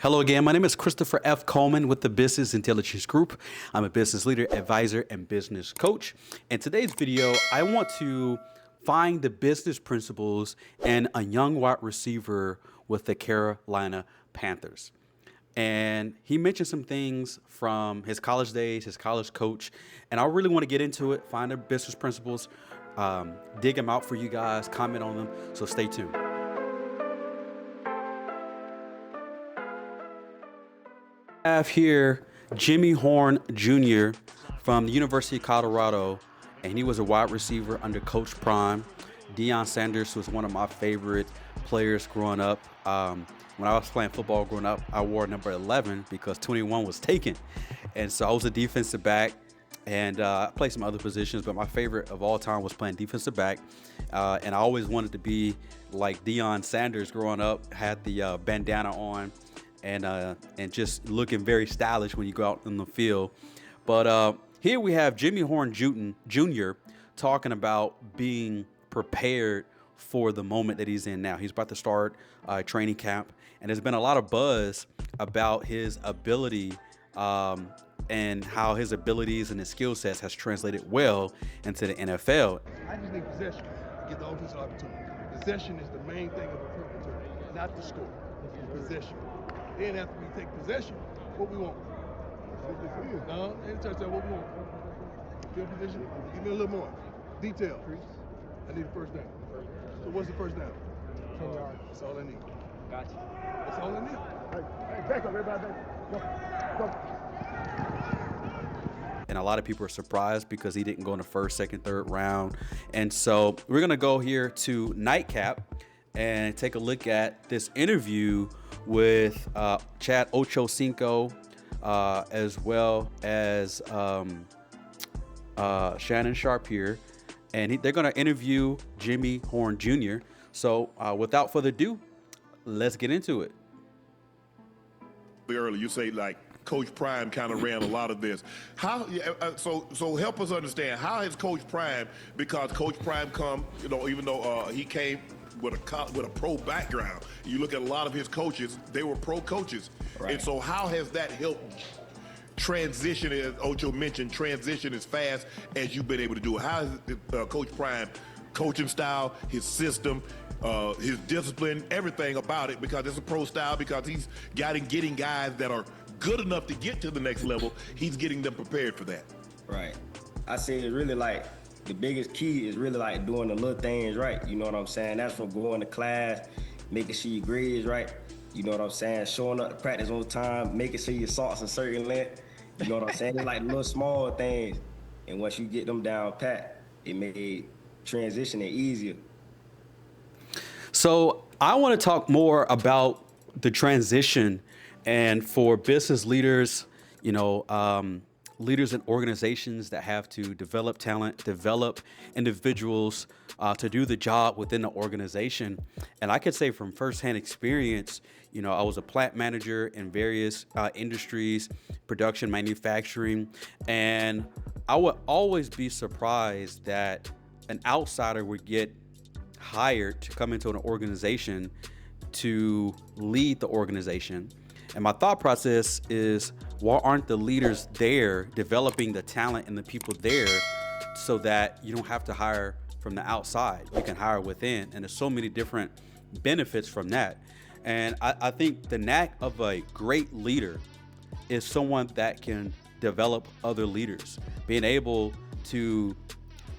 Hello again. My name is Christerpher F. Coleman with the Business Intelligence Group. I'm a business leader, advisor, and business coach. In today's video, I want to find the business principles in a young wide receiver with the Carolina Panthers. And he mentioned some things from his college days, his college coach, and I really want to get into it, find the business principles, dig them out for you guys, comment on them. So stay tuned. Have here Jimmy Horn Jr. from the University of Colorado, and he was a wide receiver under Coach Prime. Deion Sanders was one of my favorite players growing up. When I was playing football growing up, I wore number 11 because 21 was taken. And so I was a defensive back, and I played some other positions, but my favorite of all time was playing defensive back. And I always wanted to be like Deion Sanders growing up, had the bandana on, and just looking very stylish when you go out in the field. But here we have Jimmy Horn Jr. talking about being prepared for the moment that he's in now. He's about to start training camp, and there's been a lot of buzz about his ability and how his abilities and his skill sets has translated well into the NFL. I just need possession to get the offensive opportunity. Possession is the main thing of a opportunity, not the score. Possession. Then after we take possession, what we want? No, any touchdown, what we want? Field position, give me a little more. Detail. I need a first down. So what's the first down? 10 yards. That's all I need. Gotcha. That's all I need. Hey, back up, everybody. Go. And a lot of people are surprised because he didn't go in the first, second, third round. And so we're going to go here to Nightcap and take a look at this interview with Chad Ochocinco, as well as Shannon Sharp here. And they're going to interview Jimmy Horn Jr. So without further ado, let's get into it. Earlier, you say like Coach Prime kind of ran a lot of this. How? So help us understand, how has Coach Prime, because Coach Prime even though he came with a pro background, you look at a lot of his coaches, they were pro coaches. Right. And so how has that helped transition, as Ocho mentioned, transition as fast as you've been able to do it? How has Coach Prime coaching style, his system, his discipline, everything about it, because it's a pro style, because he's getting guys that are good enough to get to the next level, he's getting them prepared for that. Right. I say it's really like the biggest key is really like doing the little things right. You know what I'm saying? That's from going to class, making sure your grades right. You know what I'm saying? Showing up to practice on time, making sure your socks a certain length. You know what I'm saying? It's like little small things. And once you get them down pat, it made transitioning easier. So I want to talk more about the transition, and for business leaders, leaders in organizations that have to develop talent, develop individuals to do the job within the organization. And I could say from firsthand experience, I was a plant manager in various industries, production, manufacturing, and I would always be surprised that an outsider would get hired to come into an organization to lead the organization. And my thought process is, why aren't the leaders there developing the talent and the people there so that you don't have to hire from the outside? You can hire within, and there's so many different benefits from that. And I think the knack of a great leader is someone that can develop other leaders, being able to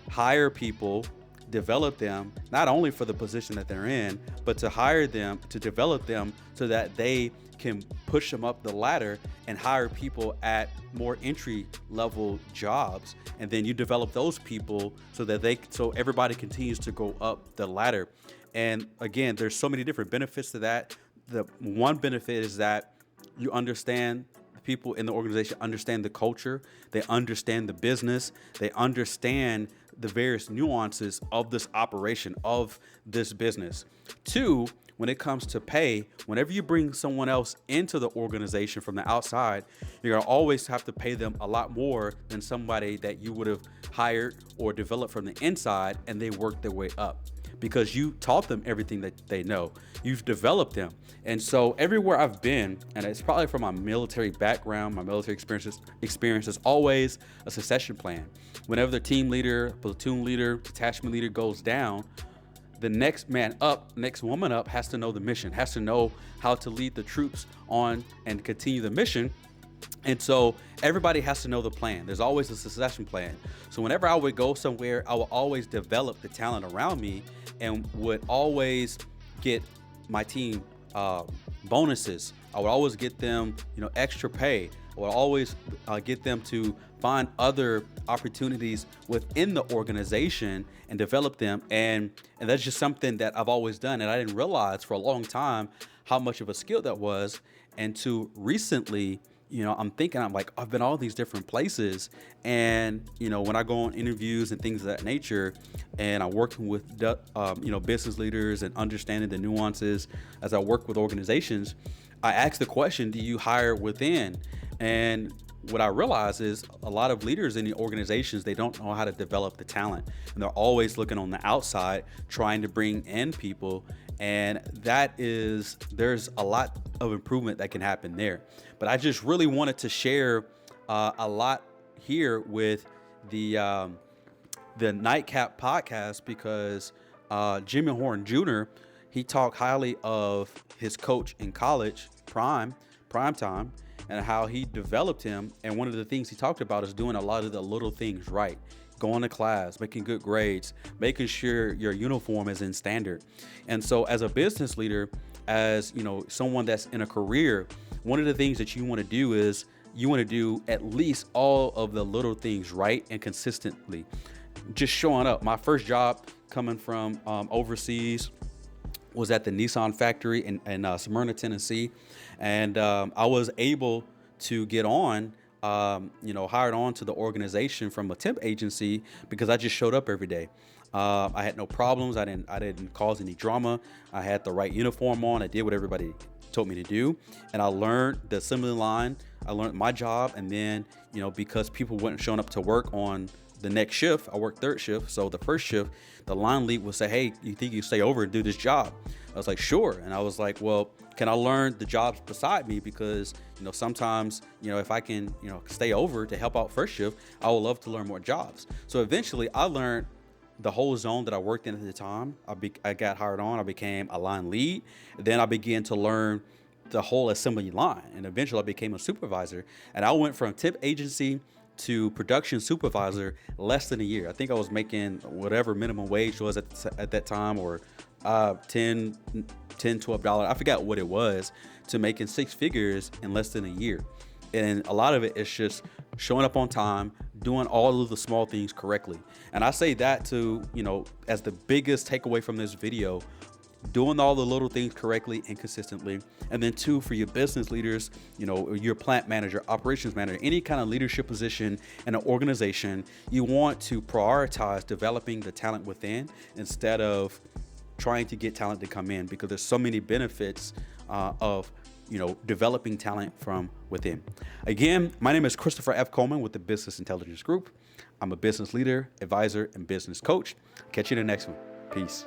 hire people, develop them, not only for the position that they're in, but to hire them, to develop them so that they can push them up the ladder and hire people at more entry level jobs. And then you develop those people so that so everybody continues to go up the ladder. And again, there's so many different benefits to that. The one benefit is that you understand people in the organization, understand the culture, they understand the business, they understand the various nuances of this operation, of this business. Two, when it comes to pay, whenever you bring someone else into the organization from the outside, you're gonna always have to pay them a lot more than somebody that you would have hired or developed from the inside and they work their way up. because you taught them everything that they know. You've developed them. And so everywhere I've been, and it's probably from my military background, my military experience is always a succession plan. Whenever the team leader, platoon leader, detachment leader goes down, the next man up, next woman up has to know the mission, has to know how to lead the troops on and continue the mission. And so everybody has to know the plan. There's always a succession plan. So whenever I would go somewhere, I would always develop the talent around me and would always get my team bonuses. I would always get them, extra pay. I would always get them to find other opportunities within the organization and develop them. And that's just something that I've always done. And I didn't realize for a long time how much of a skill that was. And to recently, I'm thinking, I'm like, I've been all these different places. And, when I go on interviews and things of that nature, and I'm working with, business leaders and understanding the nuances as I work with organizations, I ask the question, do you hire within? And what I realize is a lot of leaders in the organizations, they don't know how to develop the talent. And they're always looking on the outside, trying to bring in people. And there's a lot of improvement that can happen there. But I just really wanted to share a lot here with the Nightcap podcast because Jimmy Horn Jr., he talked highly of his coach in college, Prime Time, and how he developed him. And one of the things he talked about is doing a lot of the little things right. Going to class, making good grades, making sure your uniform is in standard. And so as a business leader, as someone that's in a career, one of the things that you want to do is you want to do at least all of the little things right and consistently. Just showing up. My first job coming from overseas was at the Nissan factory in Smyrna, Tennessee. And I was able to get on, hired on to the organization from a temp agency because I just showed up every day. I had no problems. I didn't cause any drama. I had the right uniform on. I did what everybody told me to do. And I learned the assembly line. I learned my job. And then, because people weren't showing up to work on the next shift, I worked third shift. So the first shift, the line lead would say, hey, you think you stay over and do this job? I was like, sure. And I was like, well, can I learn the jobs beside me? Because, sometimes, if I can, stay over to help out first shift, I would love to learn more jobs. So eventually I learned the whole zone that I worked in at the time. I got hired on. I became a line lead. Then I began to learn the whole assembly line. And eventually I became a supervisor. And I went from temp agency to production supervisor less than a year. I think I was making whatever minimum wage was at that time, or $10, $12. I forgot what it was, to making six figures in less than a year. And a lot of it is just showing up on time, doing all of the small things correctly. And I say that to, as the biggest takeaway from this video, doing all the little things correctly and consistently. And then two, for your business leaders, your plant manager, operations manager, any kind of leadership position in an organization, you want to prioritize developing the talent within instead of trying to get talent to come in, because there's so many benefits of developing talent from within. Again, my name is Christerpher F. Coleman with the Business Intelligence Group. I'm a business leader, advisor, and business coach. Catch you in the next one. Peace.